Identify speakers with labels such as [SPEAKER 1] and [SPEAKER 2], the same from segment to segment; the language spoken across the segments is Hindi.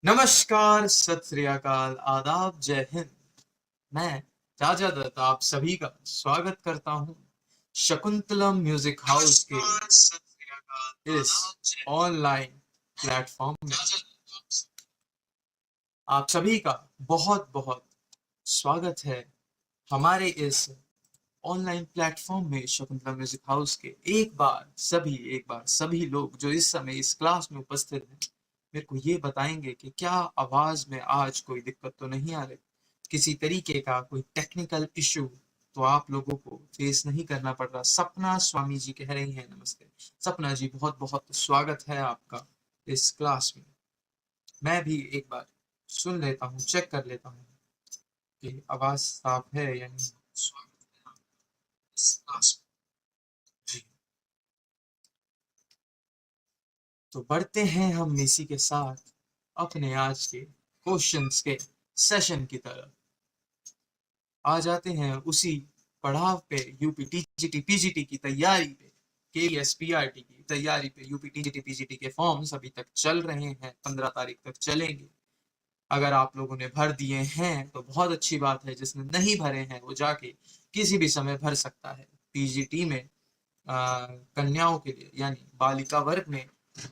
[SPEAKER 1] नमस्कार, सत श्री अकाल, आदाब, जय हिंद। मैं राजा दत्त आप सभी का स्वागत करता हूँ शकुंतलम म्यूजिक हाउस के इस ऑनलाइन प्लेटफॉर्म में। आप सभी का बहुत बहुत स्वागत है हमारे इस ऑनलाइन प्लेटफॉर्म में शकुंतलम म्यूजिक हाउस के। एक बार सभी लोग जो इस समय इस क्लास में उपस्थित हैं मेरे को ये बताएंगे कि क्या आवाज में आज कोई दिक्कत तो नहीं आ रही, किसी तरीके का कोई टेक्निकल इशू तो आप लोगों को फेस नहीं करना पड़ रहा। सपना स्वामी जी कह रही हैं नमस्ते। सपना जी, बहुत बहुत स्वागत है आपका इस क्लास में। मैं भी एक बार सुन लेता हूँ, चेक कर लेता हूँ कि आवाज साफ है या नहीं। स्वागत है आपका इस क्लास में। जी, तो बढ़ते हैं हम इसी के साथ अपने आज के क्वेश्चंस के सेशन की तरफ। आ जाते हैं उसी पड़ाव पे, यूपी टीजीटी पीजीटी की तैयारी पे, केएसपीआरटी की तैयारी पे। यूपी टीजीटी पीजीटी के फॉर्म्स अभी तक चल रहे हैं, 15 तारीख तक चलेंगे। अगर आप लोगों ने भर दिए हैं तो बहुत अच्छी बात है, जिसने नहीं भरे हैं वो जाके किसी भी समय भर सकता है। पीजीटी में कन्याओं के लिए यानी बालिका वर्ग में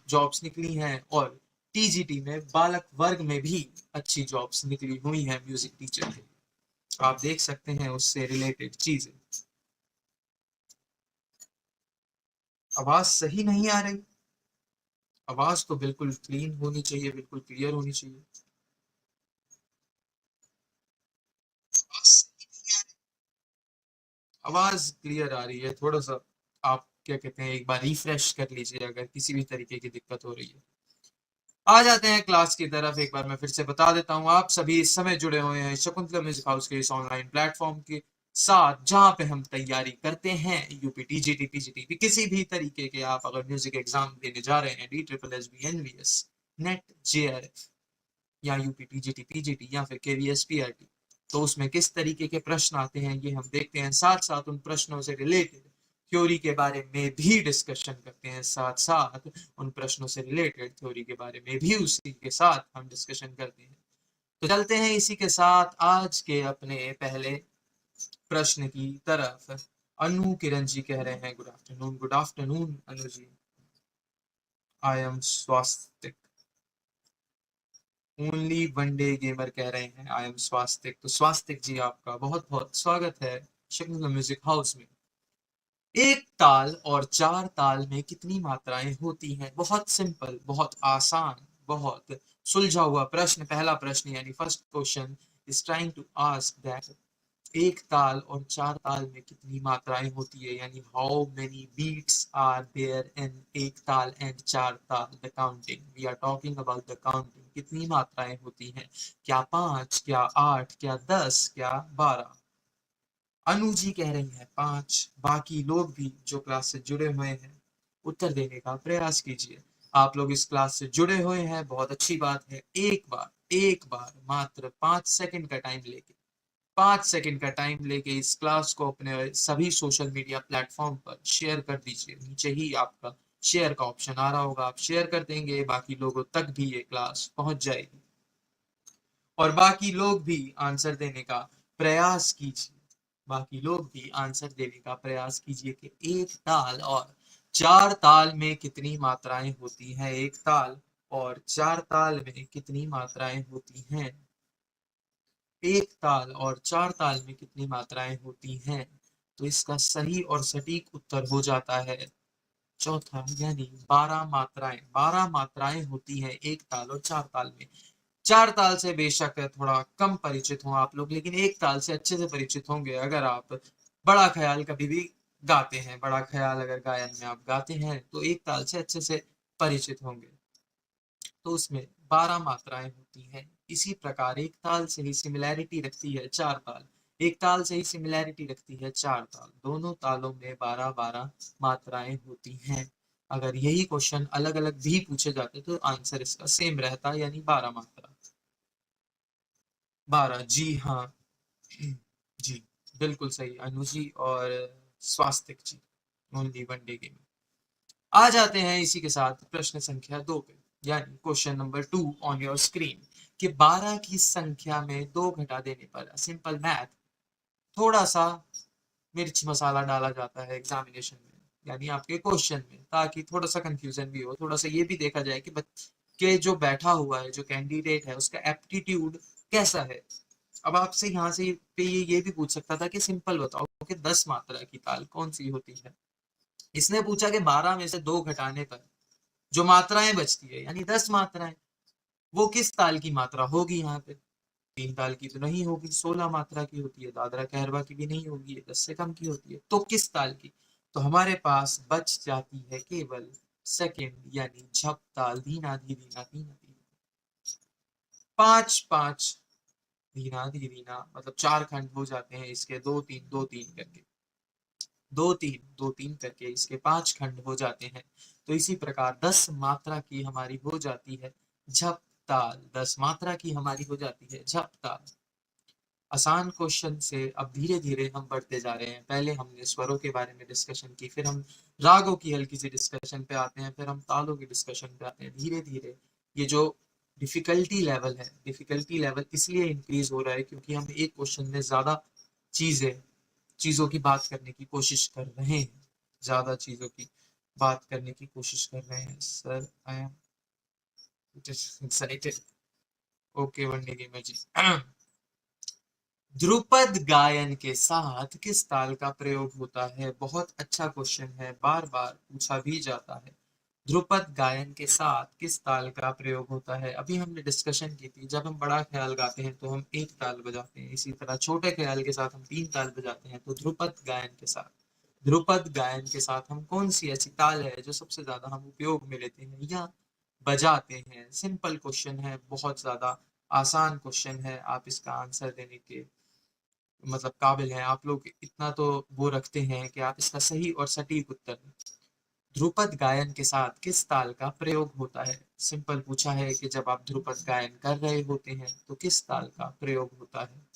[SPEAKER 1] जॉब्स निकली हैं, और टीजीटी में बालक वर्ग में भी अच्छी जॉब्स निकली हुई हैं म्यूजिक टीचर के लिए। आप देख सकते हैं उससे रिलेटेड चीजें। आवाज सही नहीं आ रही? आवाज तो बिल्कुल क्लीन होनी चाहिए, बिल्कुल क्लियर होनी चाहिए। आवाज क्लियर आ रही है, थोड़ा सा आप क्या कहते हैं एक बार रिफ्रेश कर लीजिए अगर किसी भी तरीके की दिक्कत हो रही है। आ जाते हैं क्लास की तरफ। एक बार मैं फिर से बता देता हूँ, आप सभी इस समय जुड़े हुए हैं शकुंतला म्यूजिक हाउस के इस ऑनलाइन प्लेटफॉर्म के साथ, जहां पे हम तैयारी करते हैं यूपी टीजीटी पीजीटी की किसी भी तरीके के। आप अगर म्यूजिक एग्जाम देने जा रहे हैं, D triple S B NVS NET JRF या यूपी टीजीटी पीजीटी या फिर केवीएस पीआरटी, तो उसमें किस तरीके के प्रश्न आते हैं ये हम देखते हैं। साथ साथ उन प्रश्नों से रिलेटेड थ्योरी के बारे में भी डिस्कशन करते हैं। साथ साथ उन प्रश्नों से रिलेटेड थ्योरी के बारे में भी उसी के साथ हम डिस्कशन करते हैं। तो चलते हैं इसी के साथ आज के अपने पहले प्रश्न की तरफ। अनु किरण जी कह रहे हैं good afternoon. Good afternoon Anu ji. I am Swastik. Only one day gamer कह रहे हैं आई एम स्वास्तिक। तो स्वास्तिक जी, आपका बहुत बहुत स्वागत है शकुंतला म्यूजिक हाउस में। एक ताल और चार ताल में कितनी मात्राएं होती हैं? बहुत सिंपल, बहुत आसान, बहुत सुलझा हुआ प्रश्न। पहला प्रश्न यानी first question is trying to ask that एक ताल और चार ताल में कितनी मात्राएं होती है, यानी how many beats are there in एक ताल एंड चार ताल। The counting, we are talking about the counting. कितनी मात्राएं होती हैं? क्या 5, क्या 8, क्या 10, क्या 12? अनु जी कह रही हैं 5। बाकी लोग भी जो क्लास से जुड़े हुए हैं उत्तर देने का प्रयास कीजिए। आप लोग इस क्लास से जुड़े हुए हैं, बहुत अच्छी बात है। एक बार मात्र 5 सेकंड का टाइम लेके, 5 सेकंड का टाइम लेके इस क्लास को अपने सभी सोशल मीडिया प्लेटफॉर्म पर शेयर कर दीजिए। नीचे ही आपका शेयर का ऑप्शन आ रहा होगा, आप शेयर कर देंगे, बाकी लोगों तक भी ये क्लास पहुंच जाएगी। और बाकी लोग भी आंसर देने का प्रयास कीजिए। बाकी लोग भी आंसर देने का प्रयास कीजिए कि एक ताल और चार ताल में कितनी मात्राएं होती हैं। एक ताल और चार ताल में कितनी मात्राएं होती हैं? एक ताल और चार ताल में कितनी मात्राएं होती हैं? तो इसका सही और सटीक उत्तर हो जाता है चौथा, यानी 12 मात्राएं। 12 मात्राएं होती हैं एक ताल और चार ताल में। चार ताल से बेशक थोड़ा कम परिचित हो आप लोग, लेकिन एक ताल से अच्छे से परिचित होंगे अगर आप बड़ा ख्याल कभी भी गाते हैं। बड़ा ख्याल अगर गायन में आप गाते हैं तो एक ताल से अच्छे से परिचित होंगे। तो उसमें 12 मात्राएं होती हैं। इसी प्रकार एक ताल से ही सिमिलैरिटी रखती है चार ताल, एक ताल से ही सिमिलैरिटी रखती है चार ताल। दोनों तालों में 12-12 मात्राएं होती हैं। अगर यही क्वेश्चन अलग अलग भी पूछे जाते तो आंसर इसका सेम रहता, यानी 12 मात्रा। 12, जी हाँ। जी, बिल्कुल सही अनु जी और Swastik ji. Only one day game. आ जाते हैं इसी के साथ प्रश्न संख्या 2 पे। यानी question number 2 on your screen कि 12 की संख्या में 2 घटा देने पर, सिंपल मैथ, थोड़ा सा मिर्च मसाला डाला जाता है एग्जामिनेशन में, यानी आपके क्वेश्चन में, ताकि थोड़ा सा कंफ्यूजन भी हो, थोड़ा सा ये भी देखा जाए कि के जो बैठा हुआ है, जो कैंडिडेट है, उसका एप्टीट्यूड कैसा है। अब आपसे यहाँ से पे ये भी पूछ सकता था कि सिंपल बताओ कि 10 मात्रा की ताल कौन सी होती है। इसने पूछा कि 12 में से 2 घटाने पर जो मात्राएं बचती है, यानी 10 मात्राएं, वो किस ताल की मात्रा होगी। यहाँ पे 3 ताल की तो नहीं होगी, 16 मात्रा की होती है, दादरा कहरवा की भी नहीं होगी, 10 से कम की होती है, तो किस ताल की। तो हमारे पास बच जाती है केवल सेकंड, यानी झप ताल, धीना धी धीना धीना धी, 5-5 धीना धी धीना, मतलब 4 खंड हो जाते हैं इसके, 2-3 करके, 2-3 करके इसके 5 खंड हो जाते हैं। तो इसी प्रकार 10 मात्रा की हमारी हो जाती है झप ताल, 10 मात्रा की हमारी हो जाती है झप ताल। आसान क्वेश्चन से अब धीरे धीरे हम बढ़ते जा रहे हैं। पहले हमने स्वरों के बारे में डिस्कशन की, फिर हम रागों की हल्की सी डिस्कशन पे आते हैं, फिर हम तालों की डिस्कशन पे आते हैं। धीरे धीरे ये जो डिफिकल्टी लेवल है, डिफिकल्टी लेवल इसलिए इंक्रीज हो रहा है क्योंकि हम एक क्वेश्चन में ज्यादा चीजों की बात करने की कोशिश कर रहे हैं, ज्यादा चीजों की बात करने की कोशिश कर रहे हैं। Sir I am excited. Okay one day gamer ji. Dhrupad गायन के साथ किस ताल का प्रयोग होता है। बहुत अच्छा क्वेश्चन है, बार बार पूछा भी जाता है। ध्रुपद गायन के साथ किस ताल का प्रयोग होता है। अभी हमने डिस्कशन की थी, जब हम बड़ा ख्याल गाते हैं तो हम एक ताल बजाते हैं, इसी तरह छोटे ख्याल के साथ हम 3 ताल बजाते हैं। तो ध्रुपद गायन के साथ हम कौन सी ऐसी ताल है जो सबसे ज्यादा हम उपयोग में लेते हैं या बजाते हैं। सिंपल क्वेश्चन है, बहुत ज्यादा आसान क्वेश्चन है। आप इसका आंसर देने के मतलब काबिल हैं, आप लोग इतना तो वो रखते हैं कि आप इसका सही और सटीक उत्तर दें। ध्रुपद गायन के साथ किस ताल का प्रयोग होता है। सिंपल पूछा है कि जब आप ध्रुपद गायन कर रहे होते हैं तो किस ताल का प्रयोग होता है।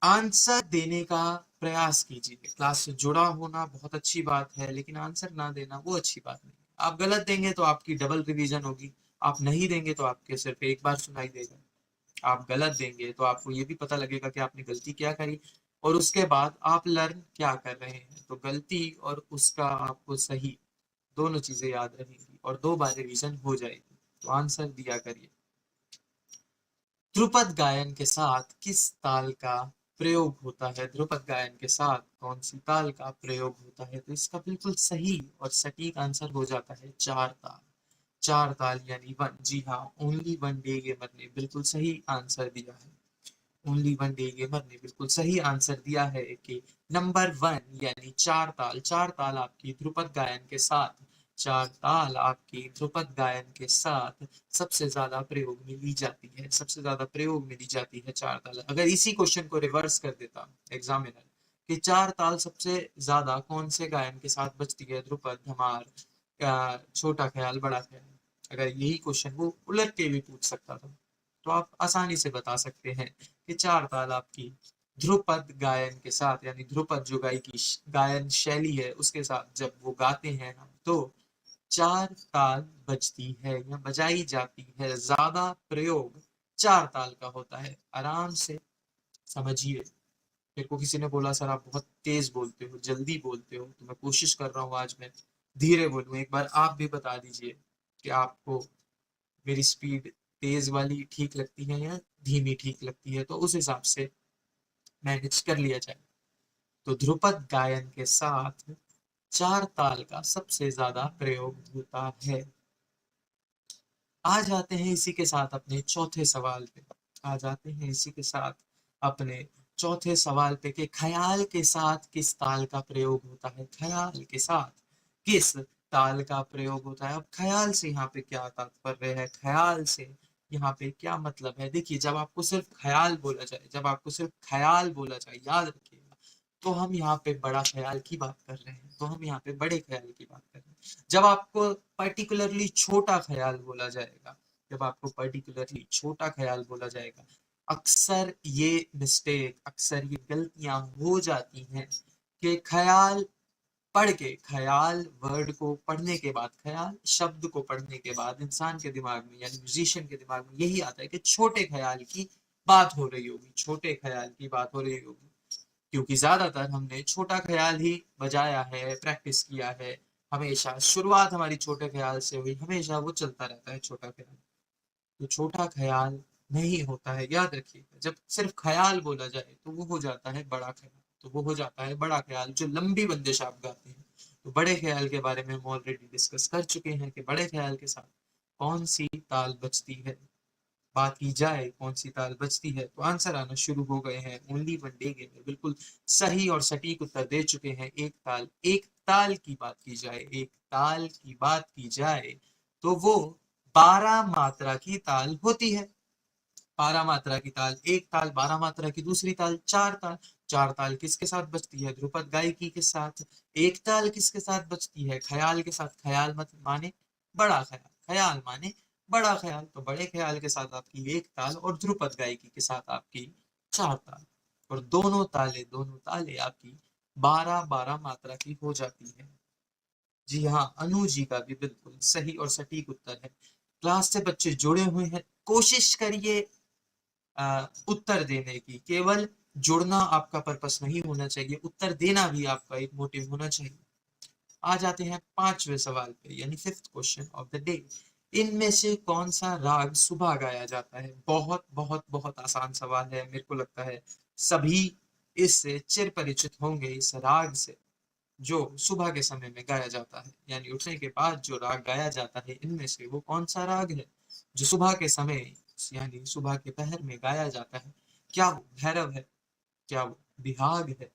[SPEAKER 1] आंसर देने का प्रयास कीजिए। क्लास से जुड़ा होना बहुत अच्छी बात है, लेकिन आंसर ना देना वो अच्छी बात नहीं। आप गलत देंगे तो आपकी डबल रिवीजन होगी, आप नहीं देंगे तो आपके सिर्फ एक बार सुनाई देगा। आप गलत देंगे तो आपको ये भी पता लगेगा कि आपने गलती क्या करी, और उसके बाद आप लर्न क्या कर रहे हैं। तो गलती और उसका आपको सही दोनों चीजें याद रहेंगी और 2 बार रिवीजन हो जाएगी। तो आंसर दिया करिए। ध्रुपद गायन के साथ किस ताल का प्रयोग होता है। ध्रुपद गायन के साथ कौन सी ताल का प्रयोग होता है। तो इसका बिल्कुल सही और सटीक आंसर हो जाता है 4 ताल। 4 ताल यानी 1। जी हाँ, ओनली वन डे गेमर ने बिल्कुल सही आंसर दिया है। ओनली वन डे गेमर ने बिल्कुल सही आंसर दिया है कि नंबर 1 यानी 4 ताल। 4 ताल आपकी ध्रुपद गायन के साथ, 4 ताल आपकी ध्रुपद गायन के साथ सबसे ज्यादा प्रयोग में ली जाती है, सबसे ज्यादा प्रयोग में ली जाती है 4 ताल। अगर इसी क्वेश्चन को रिवर्स कर देता एग्जामिनर कि 4 ताल सबसे ज्यादा कौन से गायन के साथ बजती है, ध्रुपद, धमार, छोटा ख्याल, बड़ा ख्याल, अगर यही क्वेश्चन वो उलट के भी पूछ सकता था तो आप आसानी से बता सकते हैं कि 4 ताल आपकी ध्रुपद गायन के साथ, यानी ध्रुपद जो गायन शैली है उसके साथ जब वो गाते हैं हम, तो 4 ताल बजती है या बजाई जाती है। ज्यादा प्रयोग 4 ताल का होता है। आराम से समझिए। मेरे को किसी ने बोला सर आप बहुत तेज बोलते हो, जल्दी बोलते हो, तो मैं कोशिश कर रहा हूँ आज मैं धीरे बोलूँ। एक बार आप भी बता दीजिए कि आपको मेरी स्पीड तेज वाली ठीक लगती है या धीमी ठीक लगती है, तो उस हिसाब से मैनेज कर लिया जाए। तो ध्रुपद गायन के साथ 4 ताल का सबसे ज्यादा प्रयोग होता है। आ जाते हैं इसी के साथ अपने चौथे सवाल पे। आ जाते हैं इसी के साथ अपने चौथे सवाल पे कि ख्याल के साथ किस ताल का प्रयोग होता है। ख्याल के साथ किस ताल का प्रयोग होता है। अब ख्याल से यहाँ पे क्या तात्पर्य है, ख्याल से यहाँ पे क्या मतलब है। देखिए, जब आपको सिर्फ ख्याल बोला जाए, जब आपको सिर्फ ख्याल बोला जाए, याद रखिएगा, तो हम यहाँ पे बड़ा ख्याल की बात कर रहे हैं, तो हम यहाँ पे बड़े ख्याल की बात कर रहे हैं। जब आपको पर्टिकुलरली छोटा ख्याल बोला जाएगा, जब आपको पर्टिकुलरली छोटा ख्याल बोला जाएगा, अक्सर ये मिस्टेक, अक्सर ये गलतियां हो जाती हैं कि ख्याल पढ़ के, ख्याल वर्ड को पढ़ने के बाद, ख्याल शब्द को पढ़ने के बाद इंसान के दिमाग में यानी म्यूजिशियन के दिमाग में यही आता है कि छोटे ख्याल की बात हो रही होगी, छोटे ख्याल की बात हो रही होगी, क्योंकि ज्यादातर हमने छोटा ख्याल ही बजाया है, प्रैक्टिस किया है हमेशा, शुरुआत हमारी छोटे ख्याल से हुई, हमेशा वो चलता रहता है छोटा ख्याल। तो छोटा ख्याल नहीं होता है, याद रखिएगा, जब सिर्फ ख्याल बोला जाए तो वो हो जाता है बड़ा ख्याल, तो वो हो जाता है बड़ा ख्याल, जो लंबी बंदिश आप गाते हैं। तो बड़े ख्याल के बारे में हम ऑलरेडी डिस्कस कर चुके हैं कि बड़े ख्याल के साथ कौन सी ताल बजती है, बात की जाए कौन सी ताल बजती है, तो आंसर आना शुरू हो गए हैं। ओनली वन डे गेमर बिल्कुल सही और सटीक उत्तर दे चुके हैं। एक ताल की बात की जाए, एक ताल की बात की जाए तो वो 12 मात्रा की ताल होती है। 12 मात्रा की ताल एक ताल, 12 मात्रा की दूसरी ताल चार ताल। चार ताल किसके साथ बजती है? ध्रुपद गायकी के साथ। एक ताल किसके साथ बजती है? ख्याल के साथ। ख्याल मत माने बड़ा ख्याल, ख्याल माने बड़ा ख्याल, तो बड़े ख्याल के साथ आपकी एक ताल और ध्रुपद गायकी के साथ आपकी चार ताल, और दोनों ताले आपकी 12-12 मात्रा की हो जाती है। जी हाँ, अनु जी का भी बिल्कुल सही और सटीक उत्तर है। क्लास से बच्चे जुड़े हुए हैं, कोशिश करिए उत्तर देने की। केवल जुड़ना आपका पर्पस नहीं होना चाहिए, उत्तर देना भी आपका एक मोटिव होना चाहिए। आ जाते हैं पांचवें सवाल पे, यानी fifth question of the day. इनमें से कौन सा राग सुबह गाया जाता है? बहुत बहुत बहुत आसान सवाल है, मेरे को लगता है सभी इससे चिर परिचित होंगे, इस राग से जो सुबह के समय में गाया जाता है, यानी उठने के बाद जो राग गाया जाता है, इनमें से वो कौन सा राग है जो सुबह के समय यानी सुबह के पहर में गाया जाता है? क्या वो भैरव है? क्या वो बिहाग है?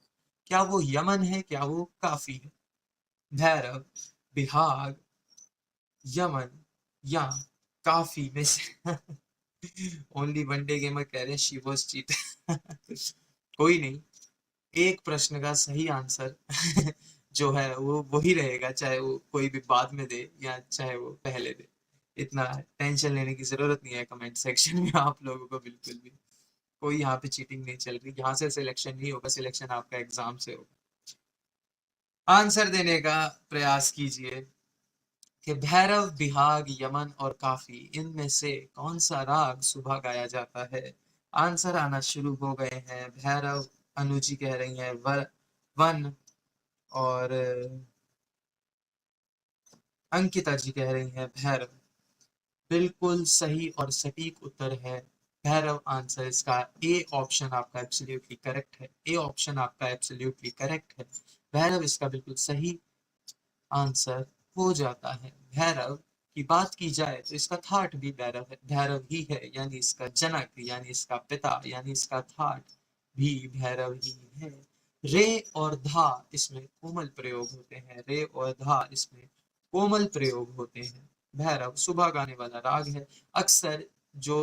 [SPEAKER 1] क्या वो यमन है? क्या वो काफी है? भैरव, बिहाग, यमन या काफी में से ओनली वन डे गेमर कह रहे हैं शी वाज चीट। कोई नहीं, एक प्रश्न का सही आंसर जो है वो वही रहेगा, चाहे वो कोई भी बाद में दे या चाहे वो पहले दे। इतना टेंशन लेने की जरूरत नहीं है कमेंट सेक्शन में आप लोगों को, बिल्कुल भी कोई यहाँ पे चीटिंग नहीं चल रही, यहाँ से सिलेक्शन नहीं होगा, सिलेक्शन आपका एग्जाम से होगा। आंसर देने का प्रयास कीजिए कि भैरव, बिहाग, यमन और काफी, इनमें से कौन सा राग सुबह गाया जाता है? आंसर आना शुरू हो गए हैं। भैरव, अनुजी कह रही है वन, और अंकिता जी कह रही हैं भैरव। बिल्कुल सही और सटीक उत्तर है भैरव। आंसर इसका ए ऑप्शन आपका एब्सोल्युटली करेक्ट है, ए ऑप्शन आपका एब्सोल्युटली करेक्ट है। भैरव इसका बिल्कुल सही आंसर हो जाता है। भैरव की बात की जाए तो इसका थाट भी भैरव है, भैरव ही है, यानी इसका जनक, यानी इसका पिता, यानी इसका थाट भी भैरव ही है। रे और धा इसमें कोमल प्रयोग होते हैं, रे और धा इसमें कोमल प्रयोग होते हैं। भैरव सुबह गाने वाला राग है। अक्सर जो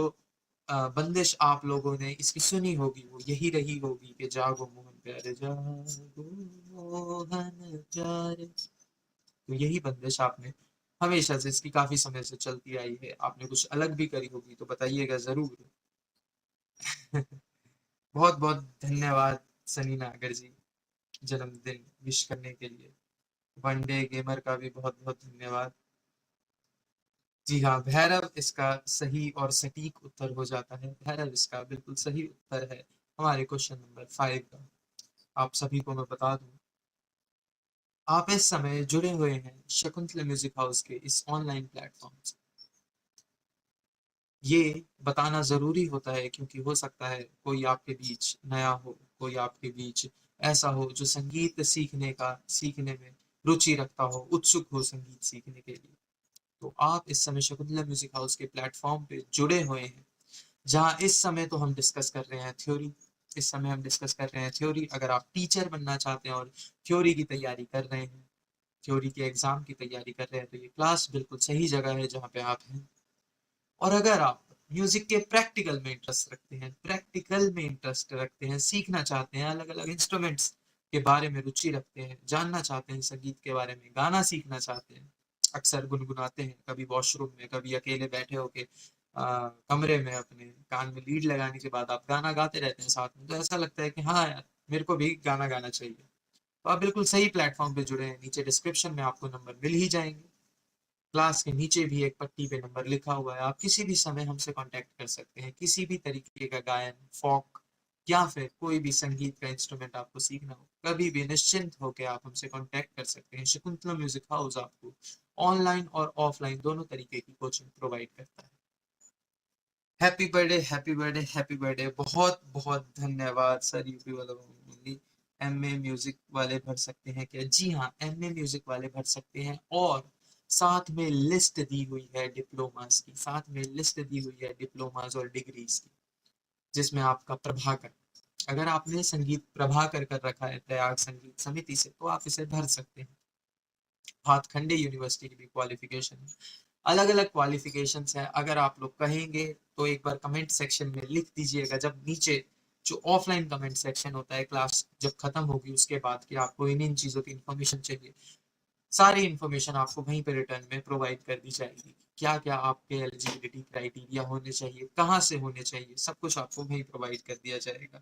[SPEAKER 1] बंदिश आप लोगों ने इसकी सुनी होगी वो यही रही होगी कि जागो मोहन प्यारे, जागो मोहन प्यारे। तो यही बंदिश आपने हमेशा से, इसकी काफी समय से चलती आई है। आपने कुछ अलग भी करी होगी तो बताइएगा जरूर। बहुत बहुत धन्यवाद सनी नागर जी, जन्मदिन विश करने के लिए। वनडे गेमर का भी बहुत बहुत धन्यवाद। जी हाँ, भैरव इसका सही और सटीक उत्तर हो जाता है, भैरव इसका बिल्कुल सही उत्तर है हमारे क्वेश्चन नंबर 5 का। आप सभी को मैं बता दूं, आप इस समय जुड़े हुए हैं शकुंतला म्यूजिक हाउस के इस ऑनलाइन प्लेटफॉर्म से। ये बताना जरूरी होता है क्योंकि हो सकता है कोई आपके बीच नया हो, कोई आपके बीच ऐसा हो जो संगीत सीखने में रुचि रखता हो, उत्सुक हो संगीत सीखने के लिए। तो आप इस समय शकुंतला म्यूजिक हाउस के प्लेटफॉर्म पे जुड़े हुए हैं, जहाँ इस समय तो हम डिस्कस कर रहे हैं थ्योरी। इस समय हम डिस्कस कर रहे हैं थ्योरी। अगर आप टीचर बनना चाहते हैं और थ्योरी की तैयारी कर रहे हैं, थ्योरी के एग्जाम की तैयारी कर रहे हैं, तो ये क्लास बिल्कुल सही जगह है जहाँ पे आप हैं। और अगर आप म्यूजिक के प्रैक्टिकल में इंटरेस्ट रखते हैं, सीखना चाहते हैं, अलग अलग इंस्ट्रूमेंट्स के बारे में रुचि रखते हैं, जानना चाहते हैं संगीत के बारे में, गाना सीखना चाहते हैं, अक्सर गुनगुनाते हैं, कभी वॉशरूम में, कभी अकेले बैठे होके कमरे में अपने कान में लीड लगाने के बाद आप गाना गाते रहते हैं साथ में, तो ऐसा लगता है कि हाँ यार, मेरे को भी गाना गाना चाहिए। तो आप बिल्कुल सही प्लेटफॉर्म पे जुड़े हैं। नीचे डिस्क्रिप्शन में आपको नंबर मिल ही जाएंगे। क्लास के नीचे भी एक पट्टी पे नंबर लिखा हुआ है। आप किसी भी समय हमसे कांटेक्ट कर सकते हैं। किसी भी तरीके का गायन, फोक या फिर कोई भी संगीत का इंस्ट्रूमेंट आपको सीखना हो, कभी भी निश्चिंत होकर आप हमसे कांटेक्ट कर सकते हैं। शकुंतला म्यूजिक हाउस आपको ऑनलाइन और ऑफलाइन दोनों तरीके की कोचिंग प्रोवाइड करता है। Happy birthday, happy birthday, happy birthday. बहुत बहुत धन्यवाद सर। यूपी वाला एमए म्यूजिक वाले भर सकते हैं क्या? जी हाँ, एमए म्यूजिक वाले भर सकते हैं। और साथ में लिस्ट दी हुई है डिप्लोमास की, साथ में लिस्ट दी हुई है डिप्लोमास और डिग्रीज की, जिसमें आपका प्रभाकर, अगर आपने संगीत प्रभाकर कर रखा है प्रयाग संगीत समिति से, तो आप इसे भर सकते हैं। भातखंडे यूनिवर्सिटी की भी क्वालिफिकेशन है। अलग अलग क्वालिफिकेशन है। अगर आप लोग कहेंगे तो एक बार कमेंट सेक्शन में लिख दीजिएगा, जब नीचे जो ऑफलाइन कमेंट सेक्शन होता है क्लास जब खत्म होगी उसके बाद, कि आपको इन इन चीजों की इन्फॉर्मेशन चाहिए, सारी इन्फॉर्मेशन आपको वहीं पे रिटर्न में प्रोवाइड कर दी जाएगी। क्या क्या आपके एलिजिबिलिटी क्राइटेरिया होने चाहिए, कहाँ से होने चाहिए, सब कुछ आपको वहीं प्रोवाइड कर दिया जाएगा।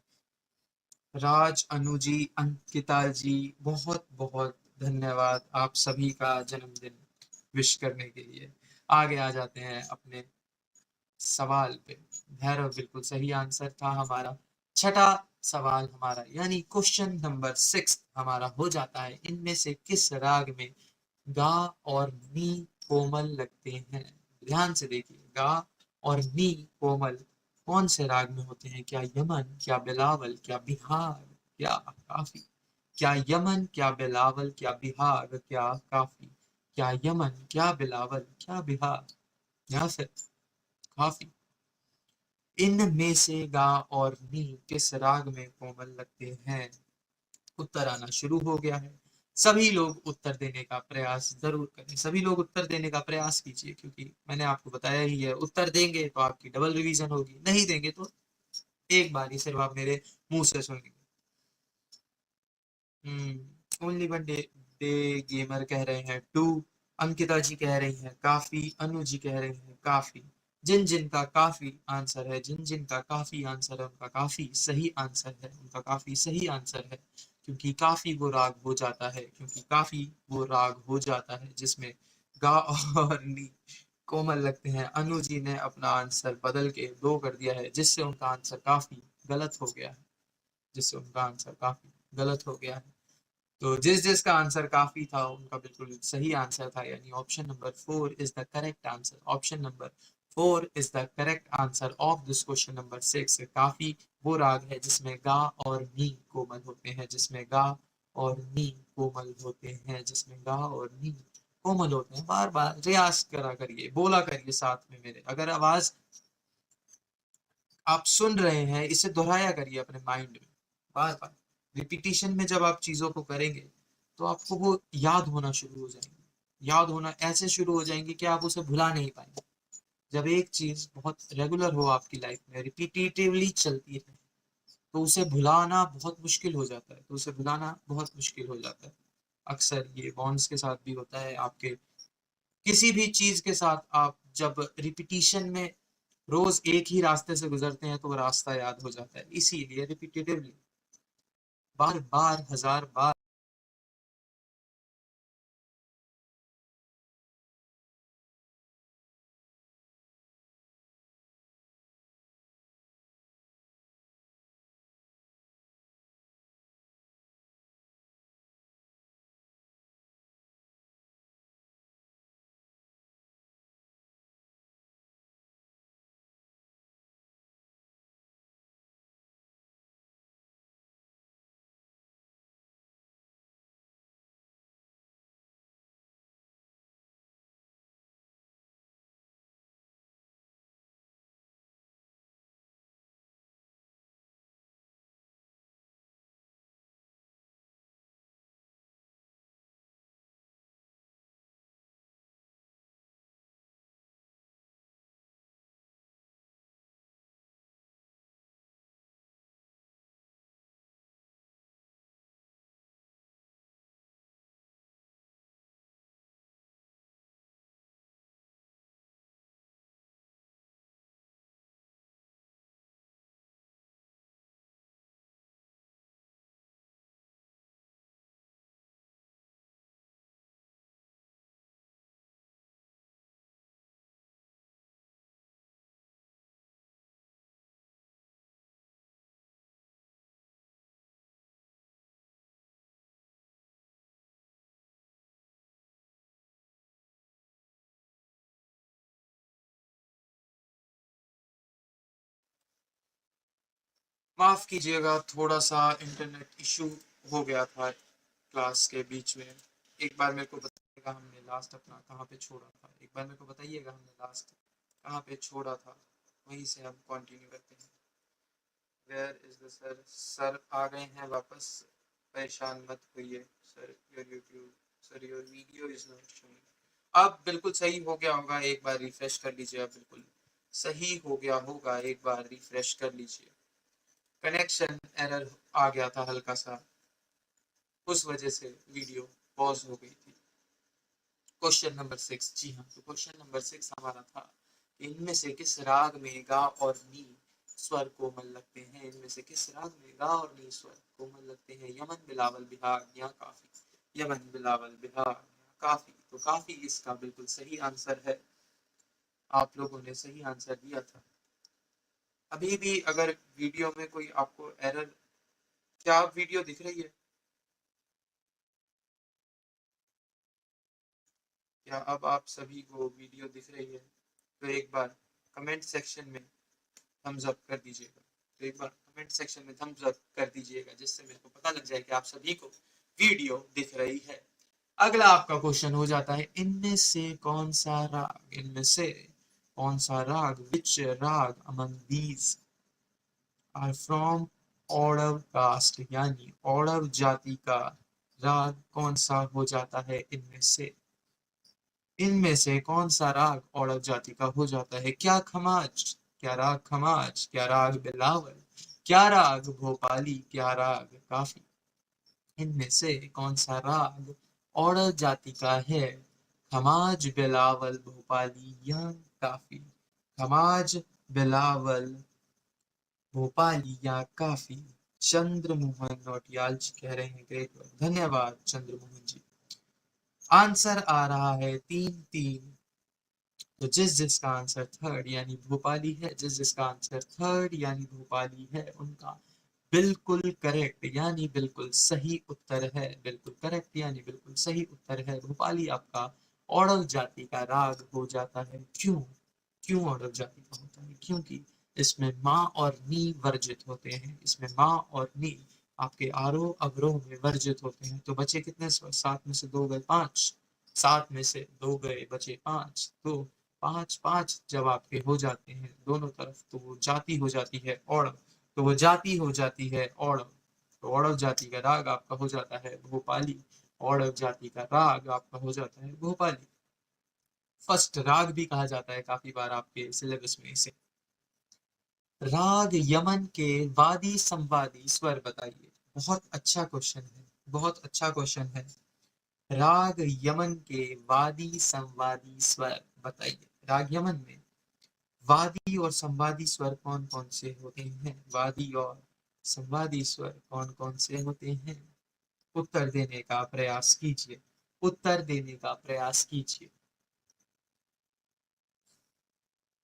[SPEAKER 1] राज, अनुजी, अंकिता जी, बहुत बहुत धन्यवाद आप सभी का जन्मदिन विश करने के लिए। आगे आ जाते हैं अपने सवाल पे। भैरव, बिल्कुल सही आंसर था हमारा। छठा सवाल हमारा यानी क्वेश्चन नंबर 6 हमारा हो जाता है, इनमें से किस राग में गा और नी कोमल लगते हैं? ध्यान से देखिए, गा और नी कोमल कौन से राग में होते हैं? क्या यमन, क्या बिलावल, क्या बिहार, क्या काफी? क्या यमन, क्या बिलावल, क्या बिहार, क्या काफी? क्या यमन, क्या बिलावल, क्या बिहार, या फिर काफी? इनमें से गा और नी किस राग में कोमल लगते हैं? उत्तर आना शुरू हो गया है। सभी लोग उत्तर देने का प्रयास जरूर करें। सभी लोग उत्तर देने का प्रयास कीजिए, क्योंकि मैंने आपको बताया ही है, उत्तर देंगे तो आपकी डबल रिवीजन होगी, नहीं देंगे तो एक बार ही सिर्फ आप मेरे मुंह से सुनेंगे। Only one day, day gamer कह रहे हैं टू। अंकिता जी कह रही हैं काफी। अनु जी कह रही हैं काफी। जिन जिन का काफी आंसर है, जिन जिन का काफी आंसर है, उनका काफी सही आंसर है, उनका काफी सही आंसर है। क्योंकि काफी वो राग हो जाता है, क्योंकि काफी वो राग हो जाता है जिसमें गा और नी कोमल लगते हैं। अनु जी ने अपना आंसर बदल के दो कर दिया है, जिससे उनका आंसर काफी गलत हो गया है, जिससे उनका आंसर काफी गलत हो गया है। तो जिस जिसका आंसर काफी था उनका बिल्कुल सही आंसर था, यानी option number 4 is the correct answer. Option number 4 is the correct answer of this question number 6। काफी वो राग है जिसमें गा और नी कोमल होते हैं, जिसमें गा और नी कोमल होते हैं, जिसमें गा और नी कोमल होते हैं। बार बार रियाज करा करिए, बोला करिए साथ में मेरे। अगर आवाज आप सुन रहे हैं, इसे दोहराया करिए अपने माइंड में बार बार। रिपीटिशन में जब आप चीजों को करेंगे तो आपको वो याद होना शुरू हो जाएंगे। याद होना ऐसे शुरू हो जाएंगे कि आप उसे भुला नहीं पाएंगे। जब एक चीज बहुत रेगुलर हो आपकी लाइफ में, रिपीटेटिवली चलती है, तो उसे भुलाना बहुत मुश्किल हो जाता है, तो उसे भुलाना बहुत मुश्किल हो जाता है। अक्सर ये बॉन्ड्स के साथ भी होता है, आपके किसी भी चीज के साथ। आप जब रिपीटिशन में रोज एक ही रास्ते से गुजरते हैं तो वो रास्ता याद हो जाता है। इसीलिए रिपीटेटिवली, बार बार, हजार बार माफ कीजिएगा, थोड़ा सा इंटरनेट इशू हो गया था क्लास के बीच में। एक बार मेरे को बताइएगा हमने लास्ट अपना कहाँ पे छोड़ा था, एक बार मेरे को बताइएगा हमने लास्ट कहाँ पे छोड़ा था, वहीं से हम कंटिन्यू करते हैं। Where is the sir? Sir आ गए हैं वापस, परेशान मत होइए sir. Your YouTube sir, your video is not showing. अब बिल्कुल सही हो गया होगा, एक बार रिफ्रेश कर लीजिए। अब बिल्कुल सही हो गया होगा, एक बार रिफ्रेश कर लीजिए। कनेक्शन एरर आ गया था हल्का सा, उस वजह से वीडियो पॉज हो गई थी। क्वेश्चन नंबर 6, जी हाँ, तो क्वेश्चन नंबर 6 हमारा था, इनमें से किस राग में गा और नी स्वर कोमल लगते हैं? इनमें से किस राग में गा और नी स्वर कोमल लगते हैं? यमन, बिलावल, बिहाग या काफी? यमन, बिलावल, बिहाग या काफी? तो काफी इसका बिल्कुल सही आंसर है। आप लोगों ने सही आंसर दिया था। अभी भी अगर वीडियो में कोई आपको एरर, क्या आप वीडियो दिख रही है? क्या अब आप सभी को वीडियो दिख रही है? तो एक बार कमेंट सेक्शन में थम्स अप कर दीजिएगा। तो एक बार कमेंट सेक्शन में थम्स अप कर दीजिएगा, जिससे मेरे को पता लग जाए कि आप सभी को वीडियो दिख रही है। अगला आपका क्वेश्चन हो जाता है, इनमें से कौन सा राग, इनमें से कौन सा राग, which raga among these are from audav caste, यानी औरव जाति का राग कौन सा हो जाता है? इनमें से, इनमें से कौन सा राग औरव जाति का हो जाता है? क्या खमाज, क्या राग खमाज, क्या राग बिलावल, क्या राग भोपाली, क्या राग काफी? इनमें से कौन सा राग औरव जाति का है? खमाज, बिलावल, भोपाली या काफी? खमाज, बिलावल, भोपाली या काफी? चंद्रमोहन नौटियाल जी कह रहे हैं ग्रेट वर्क, धन्यवाद चंद्रमोहन जी। आंसर आ रहा है 3-3। तो जिस जिसका आंसर थर्ड यानी भोपाली है, जिस जिसका आंसर थर्ड यानी भोपाली है, उनका बिल्कुल करेक्ट यानी बिल्कुल सही उत्तर है। बिल्कुल करेक्ट यानी बिल्कुल सही उत्तर है, भोपाली आपका औरव जाति का राग हो जाता है। क्यों? क्यों औरव जाति का होता है? क्योंकि इसमें माँ और नी वर्जित होते हैं। इसमें माँ और नी आपके आरोह अवरोह में वर्जित होते हैं। तो बचे कितने स्वर? 7 में से 2 गए 5, 7 में से 2 गए बचे 5। तो 5-5 जब आपके हो जाते हैं दोनों तरफ, तो वो जाति हो जाती है औरव। तो वो जाति हो जाती है औरव। तो औरव जाति का राग आपका हो जाता है भोपाली। औरव जाति का राग आपका हो जाता है भोपाली। फर्स्ट राग भी कहा जाता है काफी बार आपके सिलेबस में इसे। राग यमन के वादी संवादी स्वर बताइए। बहुत अच्छा क्वेश्चन है, बहुत अच्छा क्वेश्चन है। राग यमन के वादी संवादी स्वर बताइए। राग यमन में वादी और संवादी स्वर कौन कौन से होते हैं? वादी और संवादी स्वर कौन कौन से होते हैं? उत्तर देने का प्रयास कीजिए, उत्तर देने का प्रयास कीजिए।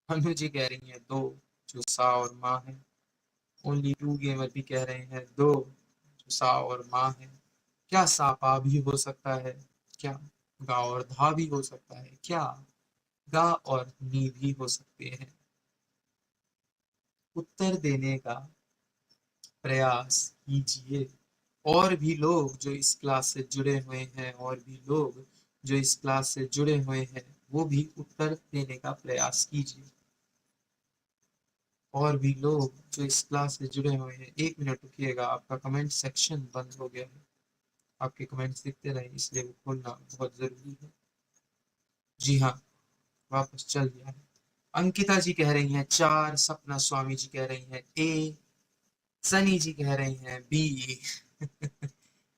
[SPEAKER 1] अनु जी कह रही है 2, जो सा और माँ है। ओनली 2 गेमर भी कह रहे हैं 2, जो सा और माँ है। क्या सा पा भी हो सकता है? क्या गा और धा भी हो सकता है? क्या गा और नी भी हो सकते हैं? उत्तर देने का प्रयास कीजिए। और भी लोग जो इस क्लास से जुड़े हुए हैं, और भी लोग जो इस क्लास से जुड़े हुए हैं, वो भी उत्तर देने का प्रयास कीजिए। और भी लोग जो इस क्लास से जुड़े हुए हैं, 1 मिनट रुकिएगा, आपका कमेंट सेक्शन बंद हो गया है। आपके कमेंट्स दिखते रहे, इसलिए वो खोलना बहुत जरूरी है। जी हाँ, वापस चल गया है। अंकिता जी कह रही हैं 4, सपना स्वामी जी कह रही हैं ए, सनी जी कह रही हैं बी।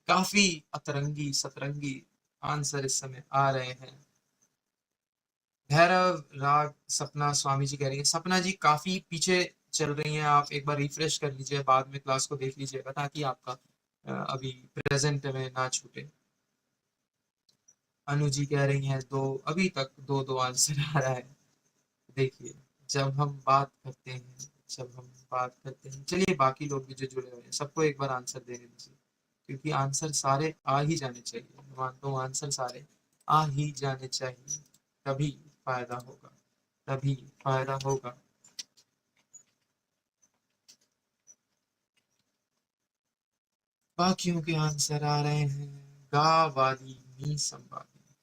[SPEAKER 1] काफी अतरंगी सतरंगी आंसर इस समय आ रहे हैं। भैरव राग सपना स्वामी जी कह रही है। सपना जी काफी पीछे चल रही हैं, आप एक बार रिफ्रेश कर लीजिए, बाद में क्लास को देख लीजिएगा, ताकि आपका अभी प्रेजेंट में ना छूटे। अनु जी कह रही हैं 2, अभी तक 2-2 आंसर आ रहा है। देखिए, जब हम बात करते हैं, जब हम बात करते हैं, चलिए बाकी लोग भी जो जुड़े हुए हैं सबको एक बार आंसर देने दीजिए, क्योंकि आंसर सारे आ ही जाने चाहिए। मैं मानता हूँ आंसर सारे आ ही जाने चाहिए, तभी फायदा होगा, तभी फायदा होगा। बाकियों के आंसर आ रहे हैं गा, वादी, मी, संवादी।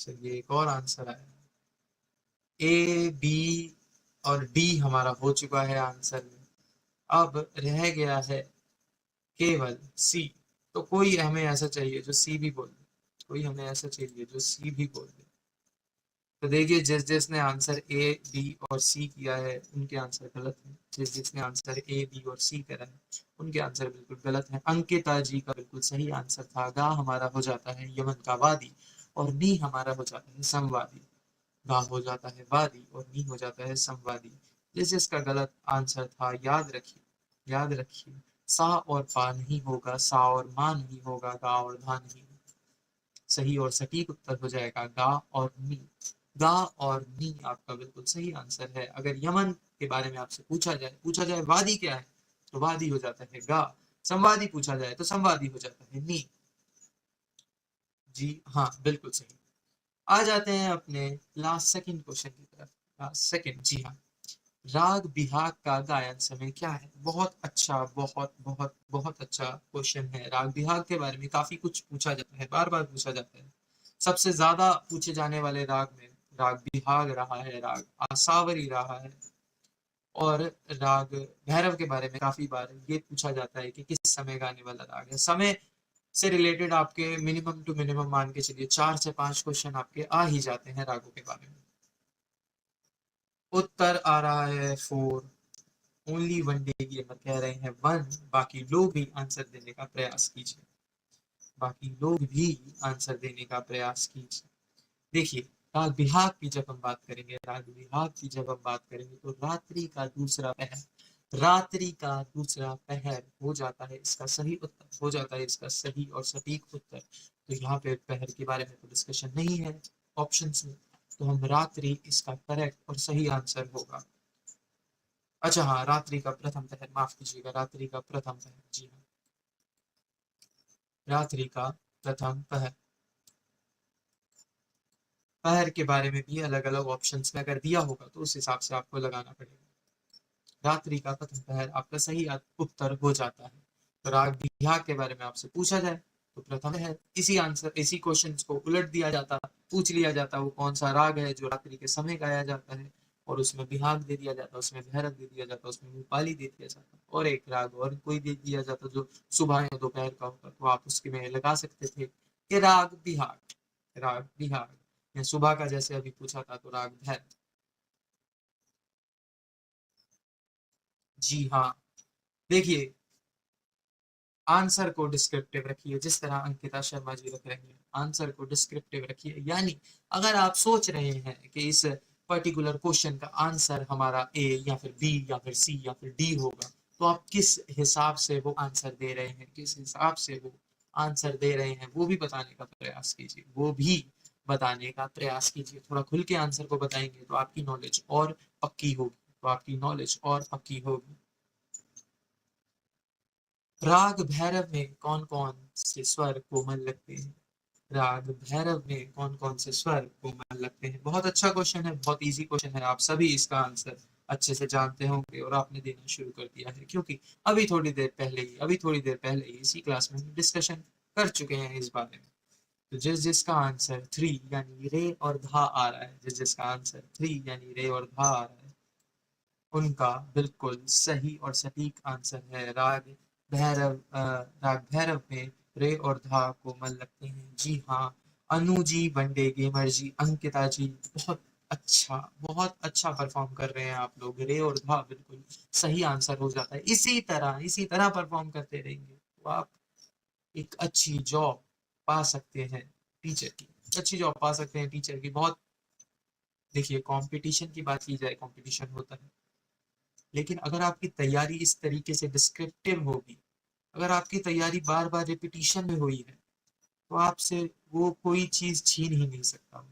[SPEAKER 1] चलिए एक और आंसर आया, ए, बी और डी हमारा हो चुका है आंसर में। अब रह गया है केवल सी। तो कोई हमें ऐसा चाहिए जो सी भी बोल दे, कोई हमें ऐसा चाहिए जो सी भी बोल दे। तो देखिए जिस जिसने आंसर ए, बी और सी किया है उनके आंसर गलत है। जिस जिसने आंसर ए, बी और सी करा है उनके आंसर बिल्कुल गलत है। अंकिता जी का बिल्कुल सही आंसर था, गा हमारा हो जाता है यमन का वादी और नी हमारा हो जाता है संवादी। गा हो जाता है वादी और नी हो जाता है संवादी। जिस जिसका गलत आंसर था याद रखिए, याद रखिए, सा और पा नहीं होगा, सा और मा नहीं होगा, गा और धा नहीं होगा। सही और सटीक उत्तर हो जाएगा गा और नी। गा और नी आपका बिल्कुल सही आंसर है। अगर यमन के बारे में आपसे पूछा जाए वादी क्या है, तो वादी हो जाता है गा। संवादी पूछा जाए तो संवादी हो जाता है नी। जी हाँ, बिल्कुल सही। आ जाते हैं अपने लास्ट सेकंड क्वेश्चन की तरफ। लास्ट सेकंड, जी हाँ। राग बिहाग का गायन समय क्या है? बहुत अच्छा, बहुत बहुत बहुत अच्छा क्वेश्चन है। राग बिहाग के बारे में काफी कुछ पूछा जाता है, बार बार पूछा जाता है। सबसे ज्यादा पूछे जाने वाले राग में राग बिहाग रहा है, राग आसावरी रहा है, और राग भैरव के बारे में काफी बार ये पूछा जाता है कि किस समय गाने वाला राग है। समय से रिलेटेड आपके मिनिमम टू मिनिमम मान के चलिए 4 से 5 क्वेश्चन आपके आ ही जाते हैं रागों के बारे में। उत्तर आ रहा है 4। ओनली वन डे गेमर कह रहे हैं 1। बाकी लोग भी आंसर देने का प्रयास कीजिए, बाकी लोग भी आंसर देने का प्रयास कीजिए। देखिए, राग बिहाग की जब हम बात करेंगे, राग बिहाग की जब हम बात करेंगे तो रात्रि का दूसरा पहर, रात्रि का दूसरा पहर हो जाता है इसका सही उत्तर, हो जाता है इसका सही और सटीक उत्तर। तो यहाँ पे पहर के बारे में तो डिस्कशन नहीं है ऑप्शंस में, तो हम रात्रि इसका करेक्ट और सही आंसर होगा। अच्छा हाँ, रात्रि का प्रथम पहर, माफ कीजिएगा, रात्रि का प्रथम पहर, जी हाँ, रात्रि का प्रथम पहर। पहर के बारे में भी अलग अलग ऑप्शंस में अगर दिया होगा तो उस हिसाब से आपको लगाना पड़ेगा। रात्रि का प्रथम पहर आपका सही उत्तर हो जाता है। तो राग बिहाग के बारे में आपसे पूछा जाए तो प्रथम है। इसी आंसर, इसी क्वेश्चन को उलट दिया जाता, पूछ लिया जाता वो कौन सा राग है जो रात्रि के समय गाया जाता है, और उसमें बिहाग दे दिया जाता, उसमें भैरव दे दिया जाता, उसमें भूपाली दे दिया जाता, और एक राग और कोई दे दिया जाता जो सुबह या दोपहर का होता, तो आप उसके में लगा सकते थे कि राग बिहाग, राग बिहाग। या सुबह का जैसे अभी पूछा था तो राग भैरव। जी हाँ, देखिए, आंसर को डिस्क्रिप्टिव रखिए जिस तरह अंकिता शर्मा जी रख रही हैं। आंसर को डिस्क्रिप्टिव रखिए, यानी अगर आप सोच रहे हैं कि इस पर्टिकुलर क्वेश्चन का आंसर हमारा ए या फिर बी या फिर सी या फिर डी होगा, तो आप किस हिसाब से वो आंसर दे रहे हैं, किस हिसाब से वो आंसर दे रहे हैं, वो भी बताने का प्रयास कीजिए, वो भी बताने का प्रयास कीजिए। थोड़ा खुल के आंसर को बताएंगे तो आपकी नॉलेज और पक्की होगी, तो आपकी नॉलेज और पक्की होगी। राग भैरव में कौन कौन से स्वर कोमल लगते हैं? राग भैरव में कौन कौन से स्वर कोमल लगते हैं? बहुत अच्छा क्वेश्चन है, बहुत इजी क्वेश्चन है। आप सभी इसका आंसर अच्छे से जानते होंगे और आपने देना शुरू कर दिया है, क्योंकि अभी थोड़ी देर पहले ही इसी क्लास में डिस्कशन कर चुके हैं इस बारे में। तो जिस जिसका आंसर 3 यानी रे और धा आ रहा है, जिस जिसका आंसर 3 यानी रे और धा आ रहा है, उनका बिल्कुल सही और सटीक आंसर है राग भैरव। राग भैरव में रे और धा कोमल लगते हैं। जी हाँ, अनु जी, वनडे गेमर जी, अंकिता जी, बहुत अच्छा परफॉर्म कर रहे हैं आप लोग। रे और धा बिल्कुल सही आंसर हो जाता है। इसी तरह परफॉर्म करते रहेंगे तो आप एक अच्छी जॉब पा सकते हैं टीचर की, अच्छी जॉब पा सकते हैं टीचर की। बहुत, देखिए, कंपटीशन की बात की जाए, कंपटीशन होता है, लेकिन अगर आपकी तैयारी इस तरीके से डिस्क्रिप्टिव होगी, अगर आपकी तैयारी बार बार रिपीटिशन में हुई है, तो आपसे वो कोई चीज छीन ही नहीं सकता।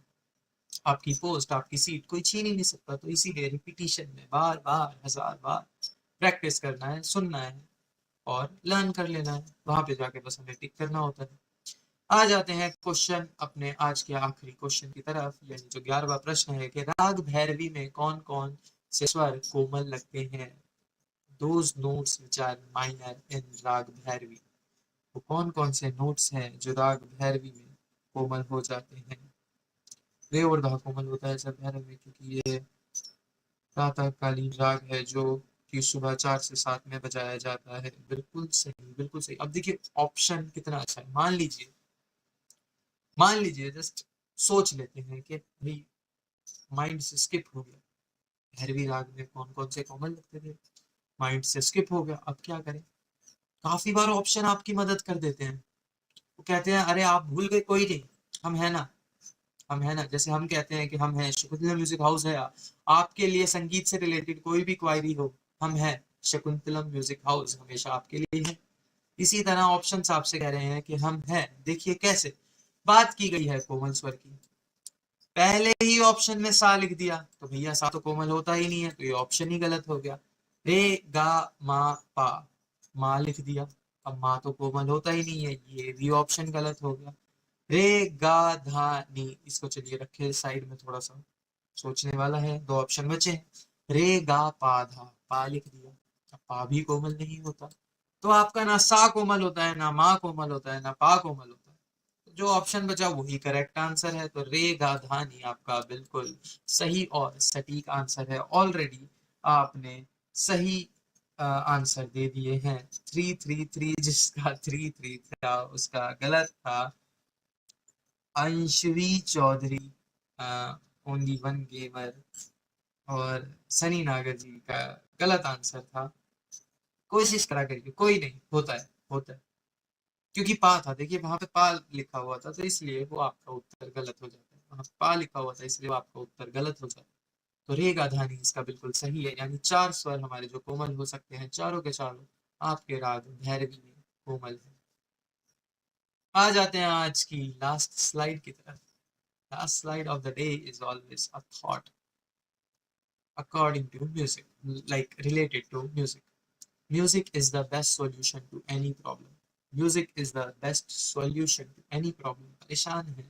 [SPEAKER 1] आपकी पोस्ट, आपकी सीट कोई छीन ही नहीं सकता। तो इसीलिए रिपीटिशन में बार बार, हजार बार प्रैक्टिस करना है, सुनना है और लर्न कर लेना है। वहां पे जाके बस हमें टिक करना होता है। आ जाते हैं क्वेश्चन अपने आज के आखिरी क्वेश्चन की तरफ, यानी जो 11वां प्रश्न है कि राग भैरवी में कौन कौन से स्वर कोमल लगते हैं? those notes which are minor in Rag Bhairavi. वो कौन कौन से नोट्स हैं जो राग भैरवी में कोमल हो जाते हैं। रे और धा कोमल होता है सर भैरव में, क्योंकि ये प्रातःकालीन राग है जो कि सुबह 4 से 7 में बजाया जाता है। बिल्कुल सही, बिल्कुल सही। अब देखिए ऑप्शन कितना अच्छा है। मान लीजिए जस्ट सोच लेते हैं कि भाई माइंड से स्किप हो गया, भैरवी राग में कौन कौन से कोमल लगते थे, माइंड से स्किप हो गया, अब क्या करें। काफी बार ऑप्शन आपकी मदद कर देते हैं। वो कहते हैं अरे आप भूल गए, कोई नहीं, हम है ना, हम है ना। जैसे हम कहते हैं कि हम हैं, शकुंतला म्यूजिक हाउस है। आपके लिए संगीत से रिलेटेड कोई भी क्वायरी हो, हम हैं, शकुंतलम म्यूजिक हाउस हमेशा आपके लिए है। इसी तरह ऑप्शंस आपसे कह रहे हैं कि हम हैं, देखिए कैसे बात की गई है कोमल स्वर की। पहले ही ऑप्शन में सा लिख दिया तो भैया सा तो कोमल होता ही नहीं है, तो ये ऑप्शन ही गलत हो गया। रे गा मा पा, मा लिख दिया, अब मा तो कोमल होता ही नहीं है, ये भी ऑप्शन गलत हो गया। रे गा धा नी, इसको चलिए रखे साइड में, थोड़ा सा सोचने वाला है। दो ऑप्शन बचे हैं, रे गा पा धा, पा लिख दिया, अब पा भी कोमल नहीं होता। तो आपका ना सा कोमल होता है, ना मा कोमल होता है, ना पा कोमल होता है। तो जो ऑप्शन बचा वही करेक्ट आंसर है। तो रे गा धा नी आपका बिल्कुल सही और सटीक आंसर है। ऑलरेडी आपने सही आंसर दे दिए हैं। 333, जिसका 33 था उसका गलत था। अंशवी चौधरी, ओनली वन गेमर, और सनी नागर जी का गलत आंसर था। कोशिश करा करिए, कोई नहीं, होता है, होता है। क्योंकि पा था, देखिए वहां पे पा लिखा हुआ था, तो इसलिए वो आपका उत्तर गलत हो जाता है। वहां पा लिखा हुआ था इसलिए वो आपका उत्तर गलत हो जाता है। तो रे गा धा नी इसका बिल्कुल सही है। यानी 4 स्वर हमारे जो कोमल हो सकते हैं, चारों के चारों आपके राग भैरवी में कोमल है। आ जाते हैं आज की लास्ट स्लाइड की तरफ। Last slide of the day is always a thought according to music, like related to music. Music is the best solution to any problem. Music is the best solution to any problem. परेशान है,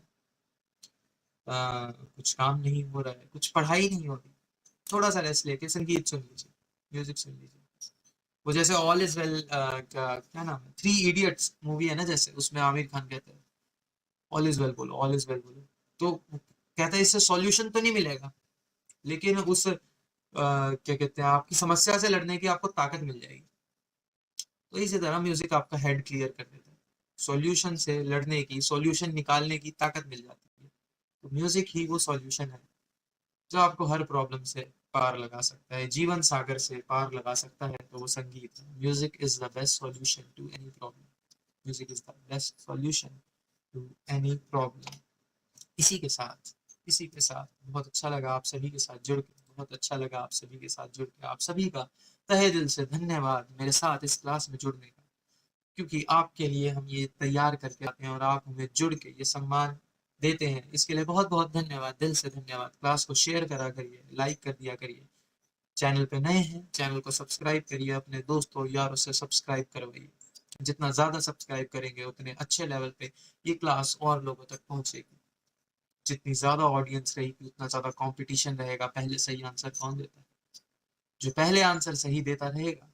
[SPEAKER 1] कुछ काम नहीं हो रहा है, कुछ पढ़ाई नहीं हो रही, थोड़ा सा रेस्ट लेके संगीत सुन लीजिए, म्यूजिक सुन लीजिए। वो जैसे ऑल इज वेल, क्या नाम है, 3 इडियट्स मूवी है ना, जैसे उसमें आमिर खान कहते हैं ऑल इज वेल बोलो, ऑल इज वेल बोलो। तो कहता है इससे सॉल्यूशन तो नहीं मिलेगा, लेकिन उस क्या कहते हैं, आपकी समस्या से लड़ने की आपको ताकत मिल जाएगी। तो इसी तरह म्यूजिक आपका हेड क्लियर कर देता है, सॉल्यूशन से लड़ने की, सॉल्यूशन निकालने की ताकत मिल जाती है। तो म्यूजिक ही वो सॉल्यूशन है जो आपको हर प्रॉब्लम से पार लगा सकता है, जीवन सागर से पार लगा सकता है। तो वो संगीत है। Music is the best solution to any problem. Music is the best solution to any problem. इसी के साथ, इसी के साथ बहुत अच्छा लगा आप सभी के साथ जुड़ के, बहुत अच्छा लगा आप सभी के साथ जुड़ के। आप सभी का तहे दिल से धन्यवाद मेरे साथ इस क्लास में जुड़ने का, क्योंकि आपके लिए हम ये तैयार करके आते हैं और आप हमें जुड़ के ये सम्मान देते हैं। इसके लिए बहुत बहुत धन्यवाद, दिल से धन्यवाद। क्लास को शेयर करा करिए, लाइक कर दिया करिए। चैनल पे नए हैं, चैनल को सब्सक्राइब करिए, अपने दोस्तों यारों से सब्सक्राइब करवाइए। जितना ज़्यादा सब्सक्राइब करेंगे उतने अच्छे लेवल पे ये क्लास और लोगों तक पहुंचेगी। जितनी ज़्यादा ऑडियंस रहेगी उतना ज़्यादा कंपटीशन रहेगा, पहले सही आंसर कौन देता है। जो पहले आंसर सही देता रहेगा,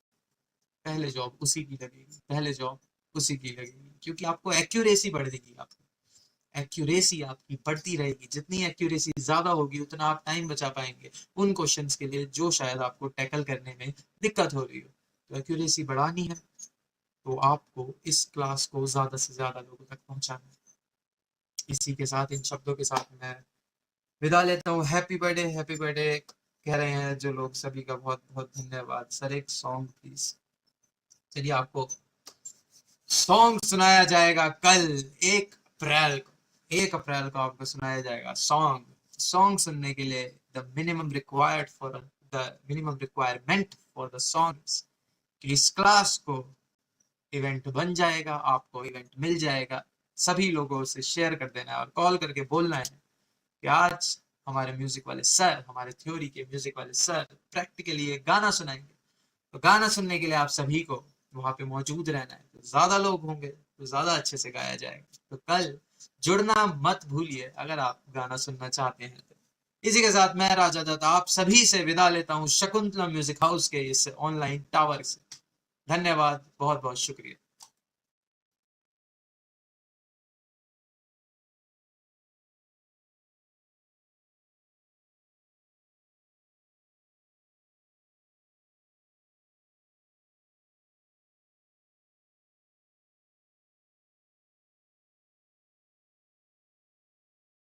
[SPEAKER 1] पहले जॉब उसी की लगेगी, पहले जॉब उसी की लगेगी। क्योंकि आपको एक्यूरेसी बढ़ेगी, आपको एक्यूरेसी आपकी बढ़ती रहेगी। जितनी एक्यूरेसी ज्यादा होगी उतना आप टाइम बचा पाएंगे उन क्वेश्चंस के लिए जो शायद आपको टैकल करने में दिक्कत हो रही हो। तो एक्यूरेसी बढ़ानी है तो आपको इस क्लास को ज्यादा से ज्यादा लोगों तक पहुंचाना है। इसी के साथ, इन शब्दों के साथ मैं विदा लेता हूँ। हैप्पी बर्थडे, हैप्पी बर्थडे कह रहे हैं जो लोग, सभी का बहुत बहुत धन्यवाद। सर एक सॉन्ग प्लीज। चलिए आपको सॉन्ग सुनाया जाएगा कल 1 अप्रैल को। 1 अप्रैल को आपको सुनाया जाएगा सॉन्ग। सॉन्ग सुनने के लिए the minimum required for the minimum requirement for the songs कि इस क्लास को इवेंट बन जाएगा, आपको इवेंट मिल जाएगा। सभी लोगों से शेयर कर देना है और कॉल करके बोलना है कि आज हमारे म्यूजिक वाले सर, हमारे थ्योरी के म्यूजिक वाले सर प्रैक्टिकली एक गाना सुनाएंगे। तो गाना सुनने के लिए आप सभी को वहां पे मौजूद रहना है। तो ज्यादा लोग होंगे तो ज्यादा अच्छे से गाया जाएगा। तो कल जुड़ना मत भूलिए अगर आप गाना सुनना चाहते हैं तो। इसी के साथ मैं राजा दत्ता आप सभी से विदा लेता हूँ, शकुंतला म्यूजिक हाउस के इस ऑनलाइन टावर से। धन्यवाद, बहुत बहुत शुक्रिया।